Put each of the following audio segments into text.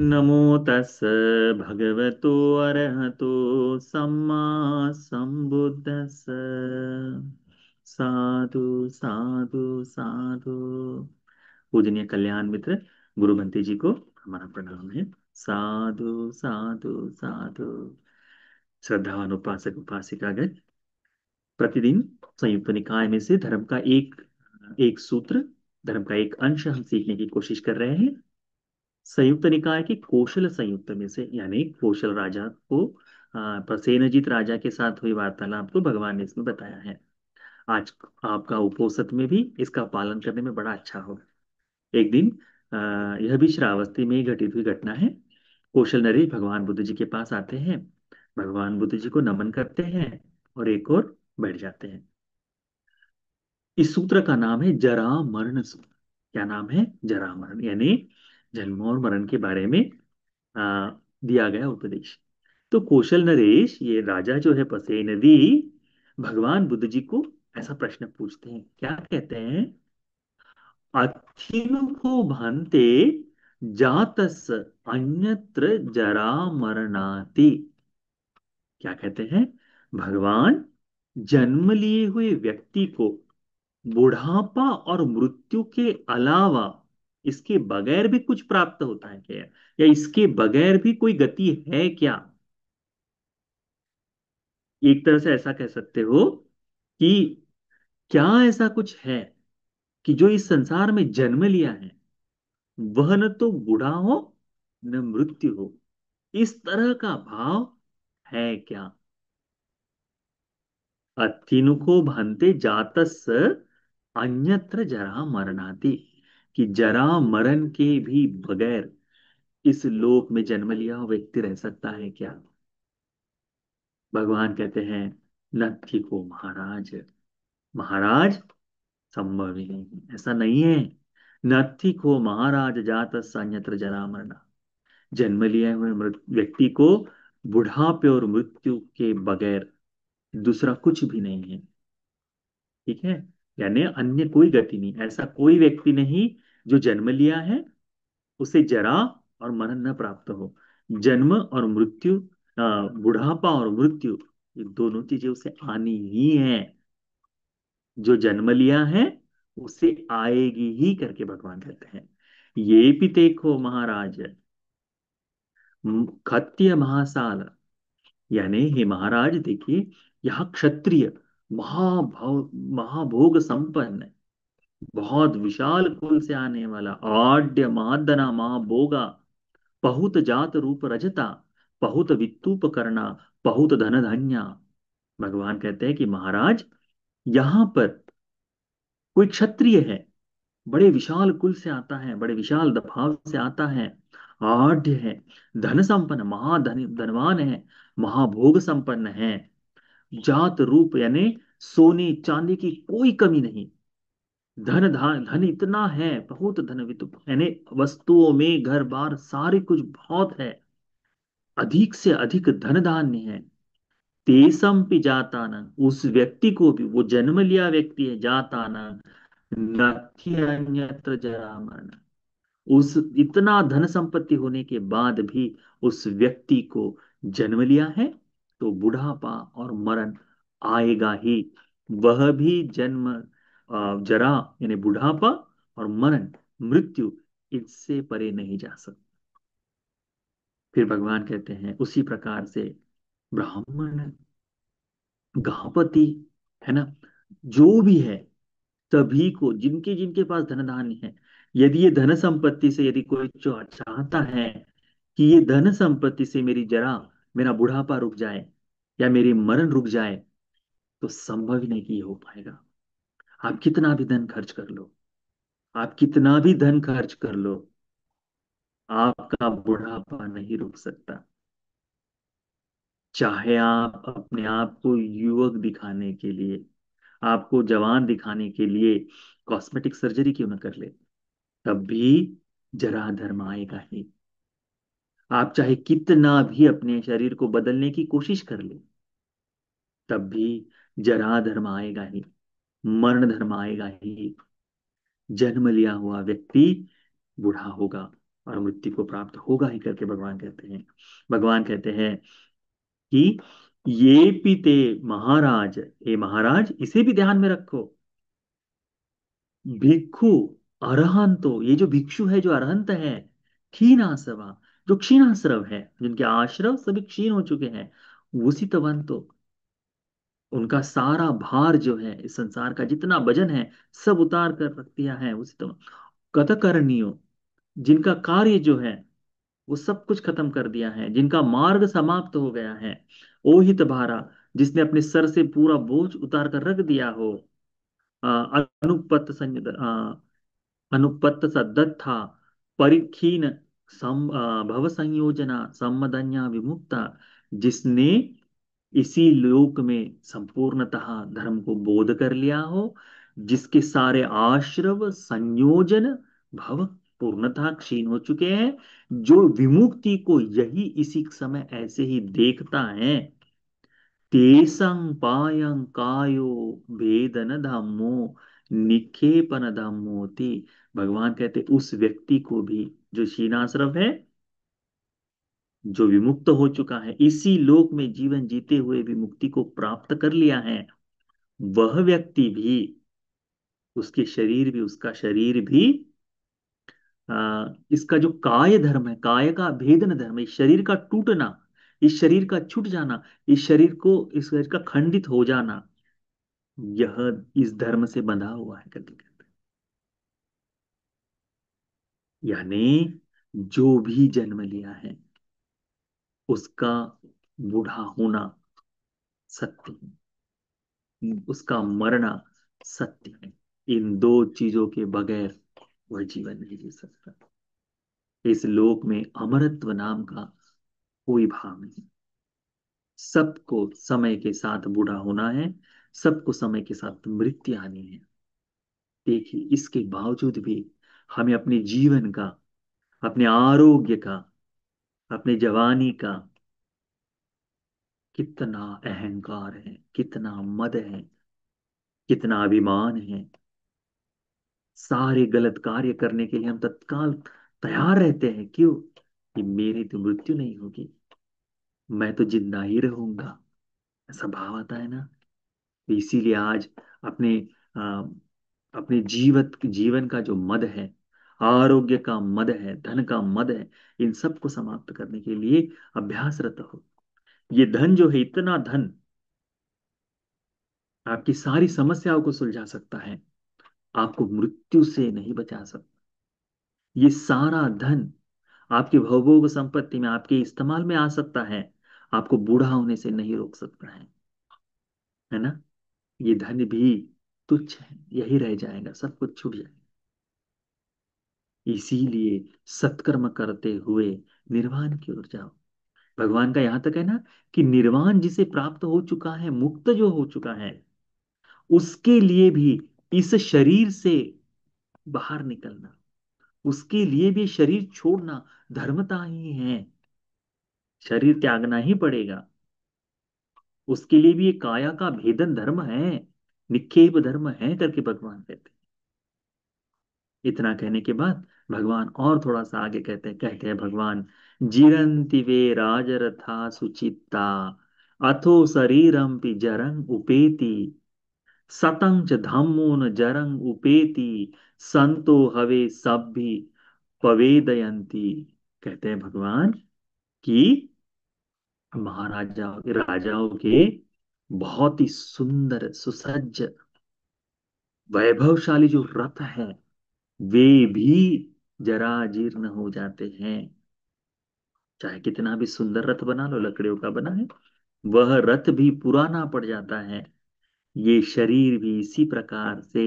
नमो तस् भगवतो अरहतो सम्मा संबुद्दस्स। साधु साधु साधु। पूजनीय कल्याण मित्र गुरु बंटी जी को हमारा प्रणाम है। साधु साधु साधु। श्रद्धावान उपासक उपासिकागण प्रतिदिन संयुक्त निकाय में से धर्म का एक एक सूत्र, धर्म का एक अंश हम सीखने की कोशिश कर रहे हैं। संयुक्त निकाय के कौशल संयुक्त में से, यानी कौशल राजा को प्रसेनजीत राजा के साथ हुई वार्तालाप को भगवान ने इसमें बताया है। आज आपका उपोषद में भी इसका पालन करने में बड़ा अच्छा होगा। एक दिन यह भी श्रावस्ती में ही घटित हुई घटना है। कौशल नरेश भगवान बुद्ध जी के पास आते हैं, भगवान बुद्ध जी को नमन करते हैं और एक और बैठ जाते हैं। इस सूत्र का नाम है जरा मरण सूत्र। क्या नाम है? जरा मरण, यानी जन्म और मरण के बारे में आ, दिया गया उपदेश। तो कौशल नरेश, ये राजा जो है पसे नदी, भगवान बुद्ध जी को ऐसा प्रश्न पूछते हैं। क्या कहते हैं? अथिनुको भान्ते जातस अन्यत्र जरा मरणाति। क्या कहते हैं? भगवान, जन्म लिए हुए व्यक्ति को बुढ़ापा और मृत्यु के अलावा इसके बगैर भी कुछ प्राप्त होता है क्या, या इसके बगैर भी कोई गति है क्या? एक तरह से ऐसा कह सकते हो कि क्या ऐसा कुछ है कि जो इस संसार में जन्म लिया है वह न तो बूढ़ा हो न मृत्यु हो, इस तरह का भाव है क्या? अत्थिनुको भान्ते जातस अन्यत्र जरा मरणाति, कि जरा मरण के भी बगैर इस लोक में जन्म लिया हुआ व्यक्ति रह सकता है क्या? भगवान कहते हैं, नत्थी को महाराज, महाराज संभव ही नहीं, ऐसा नहीं है। नत्थी को महाराज जात अन्यत्र जरा मरना। जन्म लिए हुए व्यक्ति को बुढ़ापे और मृत्यु के बगैर दूसरा कुछ भी नहीं है। ठीक है? यानी अन्य कोई गति नहीं, ऐसा कोई व्यक्ति नहीं जो जन्म लिया है उसे जरा और मरण न प्राप्त हो। जन्म और मृत्यु, बुढ़ापा और मृत्यु, ये दोनों चीजें उसे आनी ही है। जो जन्म लिया है उसे आएगी ही करके भगवान कहते हैं। ये भी देखो महाराज, खत्य महासाल, यानी हे महाराज देखिए, यह क्षत्रिय महाभव महाभोग संपन्न, बहुत विशाल कुल से आने वाला, आड्य महादना महाभोगा, बहुत जात रूप रजता, बहुत वित्तुप करना, बहुत धन धन्या। भगवान कहते हैं कि महाराज, यहां पर कोई क्षत्रिय है, बड़े विशाल कुल से आता है, बड़े विशाल भाव से आता है, आढ़ है, धन संपन्न महाधन धनवान है, महाभोग संपन्न है, जात रूप यानी सोने चांदी की कोई कमी नहीं, धन इतना है, बहुत धन वित्त, यानी वस्तुओं में घर बार सारे कुछ बहुत है, अधिक से अधिक धन धान्य है। तेसम पि जाता न, उस व्यक्ति को भी, वो जन्म लिया व्यक्ति है, जाता न नथि अन्यत्र जरा मरण। उस इतना धन संपत्ति होने के बाद भी उस व्यक्ति को जन्म लिया है तो बुढ़ापा और मरण आएगा ही। वह भी जन्म, जरा यानी बुढ़ापा और मरण, मृत्यु, इससे परे नहीं जा सकता। फिर भगवान कहते हैं उसी प्रकार से ब्राह्मण, गृहपति, है ना, जो भी है, सभी को, जिनके जिनके पास धन धान्य है, यदि ये धन संपत्ति से, यदि कोई चाहता है कि ये धन संपत्ति से मेरी जरा, मेरा बुढ़ापा रुक जाए या मेरी मरण रुक जाए, तो संभव ही नहीं कि ये हो पाएगा। आप कितना भी धन खर्च कर लो, आप कितना भी धन खर्च कर लो, आपका बुढ़ापा नहीं रुक सकता। चाहे आप अपने आप को युवक दिखाने के लिए, आपको जवान दिखाने के लिए कॉस्मेटिक सर्जरी क्यों ना कर ले, तब भी जरा धर्म आएगा ही। आप चाहे कितना भी अपने शरीर को बदलने की कोशिश कर ले, तब भी जरा धर्म आएगा ही, मरण धर्म आएगा ही। जन्म लिया हुआ व्यक्ति बूढ़ा होगा, और मृत्यु को प्राप्त होगा ही करके भगवान कहते हैं। भगवान कहते हैं कि ये पीते महाराज, हे महाराज इसे भी ध्यान में रखो, भिक्षु अरहंतो, ये जो भिक्षु है, जो अरहंत है, क्षीणाश्रवा, जो क्षीणाश्रव है, जिनके आश्रव सभी क्षीण हो चुके हैं, उसितवंतो, उनका सारा भार जो है, इस संसार का जितना वजन है, सब उतार कर रख दिया है उसितव, कतकर्णियो, जिनका कार्य जो है वो सब कुछ खत्म कर दिया है, जिनका मार्ग समाप्त हो गया है, ओहित भारा, जिसने अपने सर से पूरा बोझ उतार कर रख दिया हो, अनुपत अनुपत्त सद्दत्था परिखीन भव संयोजना सम्मदन्या विमुक्ता, जिसने इसी लोक में संपूर्णतः धर्म को बोध कर लिया हो, जिसके सारे आश्रव संयोजन भव पूर्णतः क्षीण हो चुके हैं, जो विमुक्ति को यही इसी समय ऐसे ही देखता है, तेसं पायं कायो भेदन धम्मो निक्षेपन धम्मोति, भगवान कहते उस व्यक्ति को भी, जो क्षीणाश्रव है, जो विमुक्त हो चुका है, इसी लोक में जीवन जीते हुए भी मुक्ति को प्राप्त कर लिया है, वह व्यक्ति भी, उसका शरीर भी इसका जो काय धर्म है, काय का भेदन धर्म है, इस शरीर का टूटना, इस शरीर का छूट जाना, इस शरीर का खंडित हो जाना, यह इस धर्म से बंधा हुआ है करके कहते हैं। यानी जो भी जन्म लिया है उसका बूढ़ा होना सत्य है, उसका मरना सत्य है, इन दो चीजों के बगैर वह जीवन नहीं जी सकता। इस लोक में अमरत्व नाम का कोई भाव नहीं। सबको समय के साथ बूढ़ा होना है, सबको समय के साथ मृत्यु आनी है। देखिए इसके बावजूद भी हमें अपने जीवन का, अपने आरोग्य का, अपने जवानी का कितना अहंकार है, कितना मद है, कितना अभिमान है। सारे गलत कार्य करने के लिए हम तत्काल तैयार रहते हैं, क्यों? कि मेरी तो मृत्यु नहीं होगी, मैं तो जिंदा ही रहूंगा, ऐसा भाव आता है ना। तो इसीलिए आज अपने आ, अपने जीवन का जो मद है, आरोग्य का मद है, धन का मद है, इन सब को समाप्त करने के लिए अभ्यासरत हो। ये धन जो है, इतना धन आपकी सारी समस्याओं को सुलझा सकता है, आपको मृत्यु से नहीं बचा सकता। ये सारा धन आपकी भौभोग संपत्ति में आपके इस्तेमाल में आ सकता है, आपको बूढ़ा होने से नहीं रोक सकता है ना। ये धन भी तुच्छ है, यही रह जाएगा, सब कुछ छूट जाएगा। इसीलिए सत्कर्म करते हुए निर्वाण की ओर जाओ। भगवान का यहां तक है ना कि निर्वाण जिसे प्राप्त हो चुका है, मुक्त जो हो चुका है, उसके लिए भी इस शरीर से बाहर निकलना, उसके लिए भी शरीर छोड़ना धर्मता ही है। शरीर त्यागना ही पड़ेगा, उसके लिए भी ये काया का भेदन धर्म है, निक्षेप धर्म है करके भगवान कहते हैं। इतना कहने के बाद भगवान और थोड़ा सा आगे कहते हैं भगवान, जीरन्ति वे राजरथा सुचित्ता अथो शरीरम पि जरंग उपेति सतं च धम्मो न जरंग उपेति संतो हवे सभी पवेदयंती। कहते हैं भगवान कि महाराजाओं के, राजाओं के बहुत ही सुंदर सुसज्ज वैभवशाली जो रथ है, वे भी जरा जीर्ण हो जाते हैं। चाहे कितना भी सुंदर रथ बना लो, लकड़ियों का बना है, वह रथ भी पुराना पड़ जाता है। ये शरीर भी इसी प्रकार से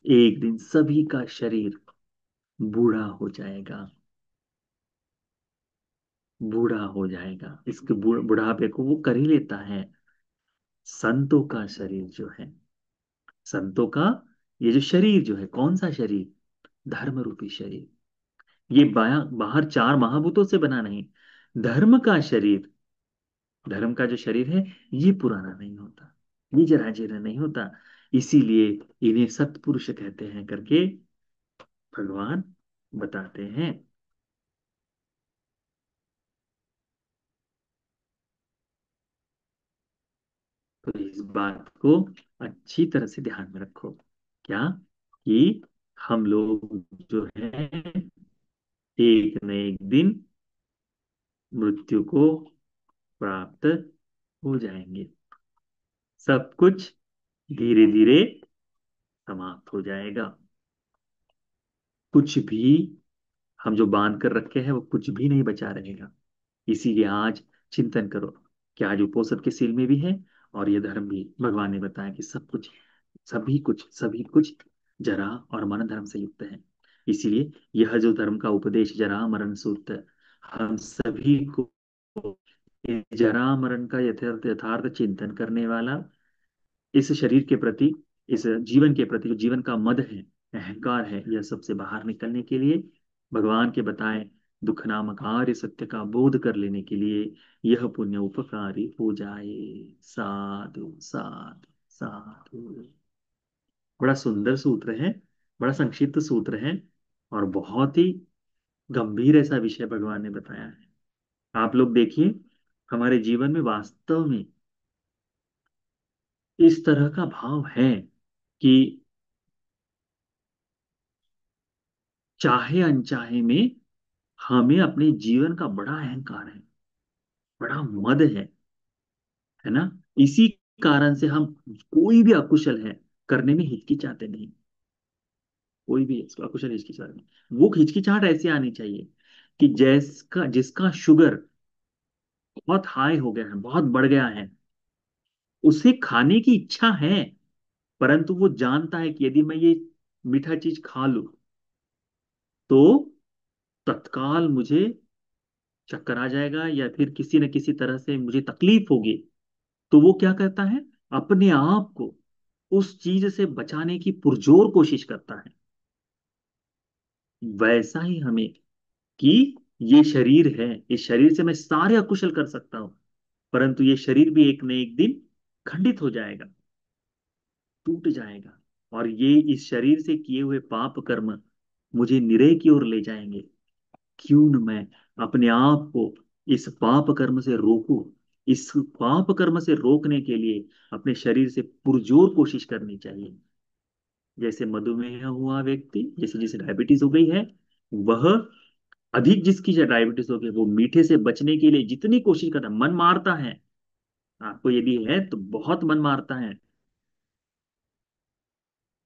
एक दिन सभी का शरीर बूढ़ा हो जाएगा, बूढ़ा हो जाएगा। इसके बुढ़ापे को वो कर ही लेता है। संतों का शरीर जो है, संतों का ये जो शरीर जो है, कौन सा शरीर? धर्म रूपी शरीर। ये बाहर चार महाभूतों से बना नहीं, धर्म का शरीर, धर्म का जो शरीर है, ये पुराना नहीं होता, ये जरा जीर्ण नहीं होता। इसीलिए इन्हें सत्पुरुष कहते हैं करके भगवान बताते हैं। तो इस बात को अच्छी तरह से ध्यान में रखो, क्या, कि हम लोग जो है एक न एक दिन मृत्यु को प्राप्त हो जाएंगे। सब कुछ धीरे धीरे समाप्त हो जाएगा। कुछ भी हम जो बांध कर रखे हैं वो कुछ भी नहीं बचा रहेगा। इसीलिए आज चिंतन करो कि आज उपोषण के सील में भी है, और ये धर्म भी भगवान ने बताया कि सब कुछ, सभी कुछ जरा और मरण धर्म से युक्त है। इसीलिए यह जो धर्म का उपदेश जरा मरण सूत्र, हम सभी को इस जरा मरण का यथार्थ यथार्थ चिंतन करने वाला, इस शरीर के प्रति, इस जीवन के प्रति जो जीवन का मद है, अहंकार है, यह सबसे बाहर निकलने के लिए, भगवान के बताए दुख नामक आर्य सत्य का बोध कर लेने के लिए यह पुण्य उपकारी हो जाए। साधु साधु साधु। बड़ा सुंदर सूत्र है, बड़ा संक्षिप्त सूत्र है, और बहुत ही गंभीर ऐसा विषय भगवान ने बताया है। आप लोग देखिए, हमारे जीवन में वास्तव में इस तरह का भाव है कि चाहे अनचाहे में हमें अपने जीवन का बड़ा अहंकार है, बड़ा मद है ना। इसी कारण से हम कोई भी अकुशल है करने में हिचकिचाते नहीं। कोई भी अकुशल हिचकिचाते नहीं। वो हिचकिचाहट ऐसी आनी चाहिए कि जैसका जिसका शुगर बहुत हाई हो गया है, बहुत बढ़ गया है, उसे खाने की इच्छा है, परंतु वो जानता है कि यदि मैं ये मीठा चीज खा लूं तो तत्काल मुझे चक्कर आ जाएगा या फिर किसी न किसी तरह से मुझे तकलीफ होगी। तो वो क्या करता है, अपने आप को उस चीज से बचाने की पुरजोर कोशिश करता है। वैसा ही हमें, कि ये शरीर है, इस शरीर से मैं सारे अकुशल कर सकता हूं, परंतु ये शरीर भी एक न एक दिन खंडित हो जाएगा, टूट जाएगा, और ये इस शरीर से किए हुए पाप कर्म मुझे निरय की ओर ले जाएंगे। क्यों न मैं अपने आप को इस पाप कर्म से रोकूं। इस पाप कर्म से रोकने के लिए अपने शरीर से पुरजोर कोशिश करनी चाहिए। जैसे मधुमेह हुआ व्यक्ति, जैसे जिसे डायबिटीज हो गई है, वह अधिक जिसकी डायबिटीज हो गई, वो मीठे से बचने के लिए जितनी कोशिश करता है, मन मारता है, आपको यदि है तो बहुत मन मारता है,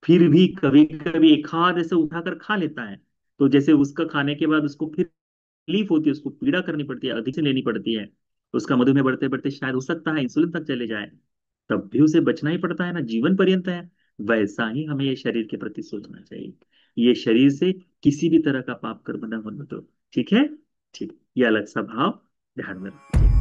फिर भी कभी कभी एक हाथ ऐसे उठाकर खा लेता है। तो जैसे उसका खाने के बाद उसको फिर तकलीफ होती है, उसको पीड़ा करनी पड़ती है, अधिक से लेनी पड़ती है, उसका मधुमेह बढ़ते बढ़ते शायद हो सकता है इंसुलिन तक चले जाए, तब भी उसे बचना ही पड़ता है ना, जीवन पर्यंत है। वैसा ही हमें ये शरीर के प्रति सोचना चाहिए। ये शरीर से किसी भी तरह का पाप कर्म न होने दो। ठीक है, ठीक, ये अलग सा भाव ध्यान में रखो।